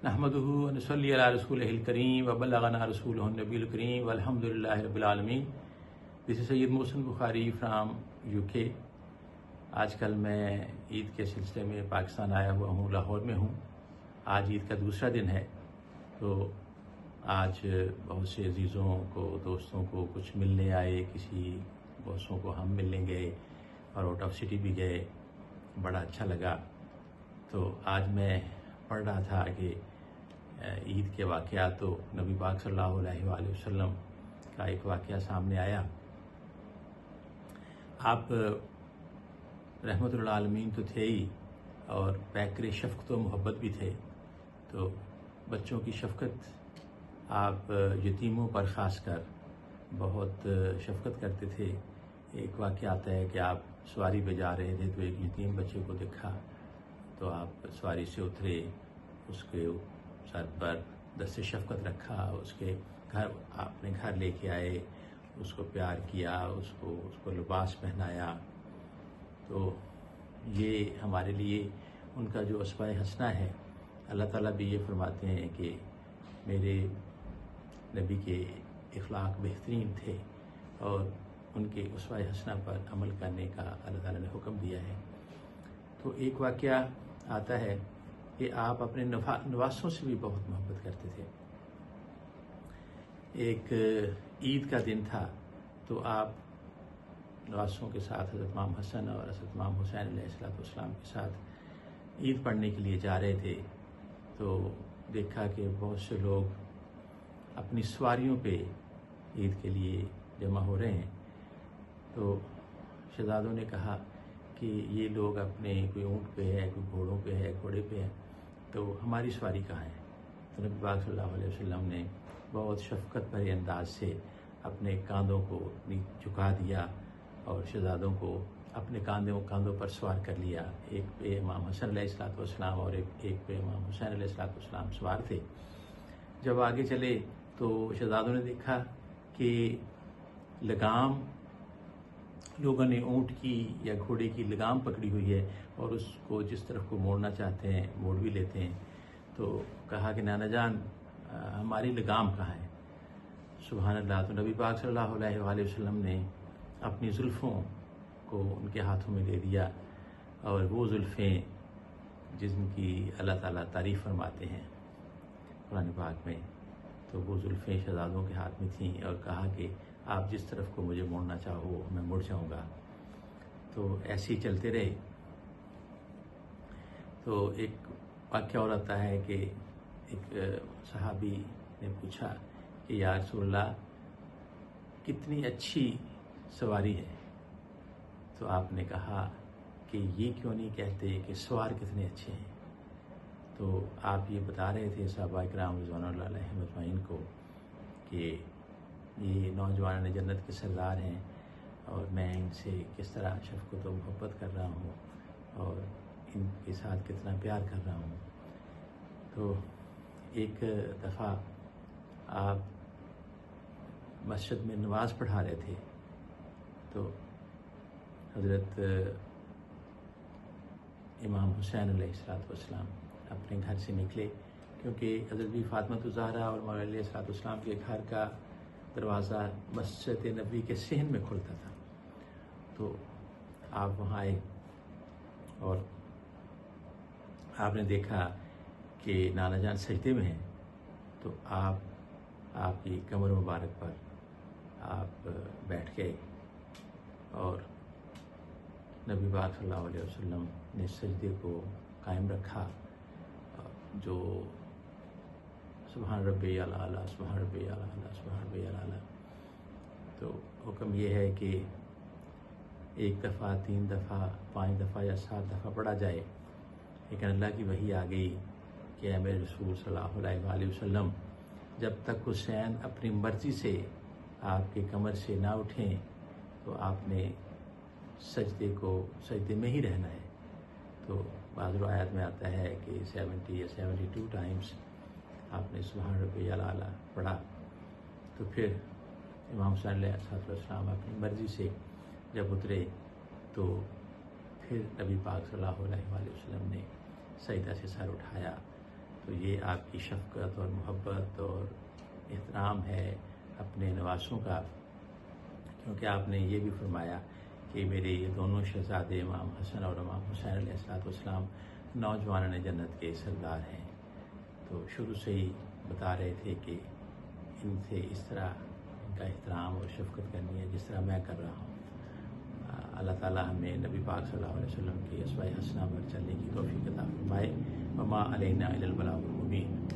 نحمدہ و نصلی علی رسولہ الکریم وبلغنا رسولہ النبی الکریم والحمدللہ رب العالمین۔ This is Syed Mohsin Bukhari from UK۔ آج کل میں عید کے سلسلے میں پاکستان آیا ہوا ہوں، لاہور میں ہوں۔ آج عید کا دوسرا دن ہے، تو آج بہت سے عزیزوں کو، دوستوں کو کچھ ملنے آئے، کسی دوستوں کو ہم ملنے گئے اور آؤٹ آف سٹی بھی گئے، بڑا اچھا لگا۔ تو آج میں پڑھ رہا تھا کہ عید کے واقعات، تو نبی پاک صلی اللہ علیہ وآلہ وسلم کا ایک واقعہ سامنے آیا۔ آپ رحمت العالمین تو تھے ہی، اور پیکر شفقت و محبت بھی تھے، تو بچوں کی شفقت آپ یتیموں پر خاص کر بہت شفقت کرتے تھے۔ ایک واقعہ آتا ہے کہ آپ سواری پہ جا رہے تھے تو ایک یتیم بچے کو دیکھا، تو آپ سواری سے اترے، اس کے سر پر دست شفقت رکھا، اس کے گھر اپنے گھر لے کے آئے، اس کو پیار کیا، اس کو لباس پہنایا۔ تو یہ ہمارے لیے ان کا جو اسوہ حسنہ ہے، اللہ تعالیٰ بھی یہ فرماتے ہیں کہ میرے نبی کے اخلاق بہترین تھے، اور ان کے اسوہ حسنہ پر عمل کرنے کا اللہ تعالیٰ نے حکم دیا ہے۔ تو ایک واقعہ آتا ہے کہ آپ اپنے نواسوں سے بھی بہت محبت کرتے تھے۔ ایک عید کا دن تھا، تو آپ نواسوں کے ساتھ حضرت امام حسن اور حضرت امام حسین علیہ السلام کے ساتھ عید پڑھنے کے لیے جا رہے تھے، تو دیکھا کہ بہت سے لوگ اپنی سواریوں پہ عید کے لیے جمع ہو رہے ہیں۔ تو شہزادوں نے کہا کہ یہ لوگ اپنے کوئی اونٹ پہ ہے، کوئی گھوڑوں پہ ہے، گھوڑے پہ ہے، تو ہماری سواری کہاں ہے؟ تو نبی پاک صلی اللہ علیہ وسلم نے بہت شفقت بھرے انداز سے اپنے کاندھوں کو جھکا دیا اور شہزادوں کو اپنے کاندھوں پر سوار کر لیا۔ ایک پہ امام حسن علیہ السلام اور ایک پہ امام حسین علیہ السلام سوار تھے۔ جب آگے چلے تو شہزادوں نے دیکھا کہ لگام، لوگوں نے اونٹ کی یا گھوڑے کی لگام پکڑی ہوئی ہے، اور اس کو جس طرف کو موڑنا چاہتے ہیں موڑ بھی لیتے ہیں۔ تو کہا کہ نانا جان، ہماری لگام کہاں ہے؟ سبحان اللہ۔ تو نبی پاک صلی اللہ علیہ وآلہ وسلم نے اپنی زلفوں کو ان کے ہاتھوں میں دے دیا، اور وہ زلفیں جن کی اللہ تعالیٰ تعریف فرماتے ہیں قرآن پاک میں، تو وہ زلفیں شہزادوں کے ہاتھ میں تھیں، اور کہا کہ آپ جس طرف کو مجھے موڑنا چاہو میں مڑ جاؤں گا۔ تو ایسے ہی چلتے رہے۔ تو ایک واقعہ اور آتا ہے کہ ایک صحابی نے پوچھا کہ یا رسول اللہ، کتنی اچھی سواری ہے؟ تو آپ نے کہا کہ یہ کیوں نہیں کہتے کہ سوار کتنے اچھے ہیں؟ تو آپ یہ بتا رہے تھے صحابہ کرام رضوان اللہ علیہم اجمعین کو کہ یہ نوجوان جنت کے سردار ہیں، اور میں ان سے کس طرح شفقت و محبت کر رہا ہوں، اور ان کے ساتھ کتنا پیار کر رہا ہوں۔ تو ایک دفعہ آپ مسجد میں نماز پڑھا رہے تھے، تو حضرت امام حسین علیہ السلام اپنے گھر سے نکلے، کیونکہ حضرت بی فاطمہ الزہرا اور مولا علیہ السلام کے گھر کا دروازہ مسجد نبی کے صحن میں کھلتا تھا۔ تو آپ وہاں آئے، اور آپ نے دیکھا کہ نانا جان سجدے میں ہیں، تو آپ کی کمر مبارک پر آپ بیٹھ گئے، اور نبی پاک صلی اللہ علیہ وسلم نے سجدے کو قائم رکھا، جو سبحان ربی الاعلیٰ، سبحان ربی الاعلیٰ، سبحان ربی الاعلیٰ۔ تو حکم یہ ہے کہ ایک دفعہ، 3 دفعہ، 5 دفعہ یا 7 دفعہ پڑھا جائے، لیکن اللہ کی وحی آ گئی کہ اے میرے رسول صلی اللہ علیہ وآلہ وسلم، جب تک حسین اپنی مرضی سے آپ کے کمر سے نہ اٹھیں تو آپ نے سجدے میں ہی رہنا ہے۔ تو بعض روایات میں آتا ہے کہ 70 یا 72 ٹائمز آپ نے سبحان ربی الاعلیٰ پڑھا۔ تو پھر امام حسین علیہ السلام اپنی مرضی سے جب اترے، تو پھر نبی پاک صلی اللہ علیہ وآلہ وسلم نے سجدہ سے سر اٹھایا، تو یہ آپ کی شفقت اور محبت اور احترام ہے اپنے نواسوں کا، کیونکہ آپ نے یہ بھی فرمایا کہ میرے یہ دونوں شہزادے امام حسن اور امام حسین علیہ السلام نوجوانان جنت کے سردار ہیں۔ تو شروع سے ہی بتا رہے تھے کہ ان سے اس طرح ان کا احترام اور شفقت کرنی ہے جس طرح میں کر رہا ہوں۔ اللہ تعالیٰ ہمیں نبی پاک صلی اللہ علیہ وسلم کی اسوہ حسنہ پر چلنے کی توفیق عطا فرمائے۔ وما علینا الا البلاغ المبین۔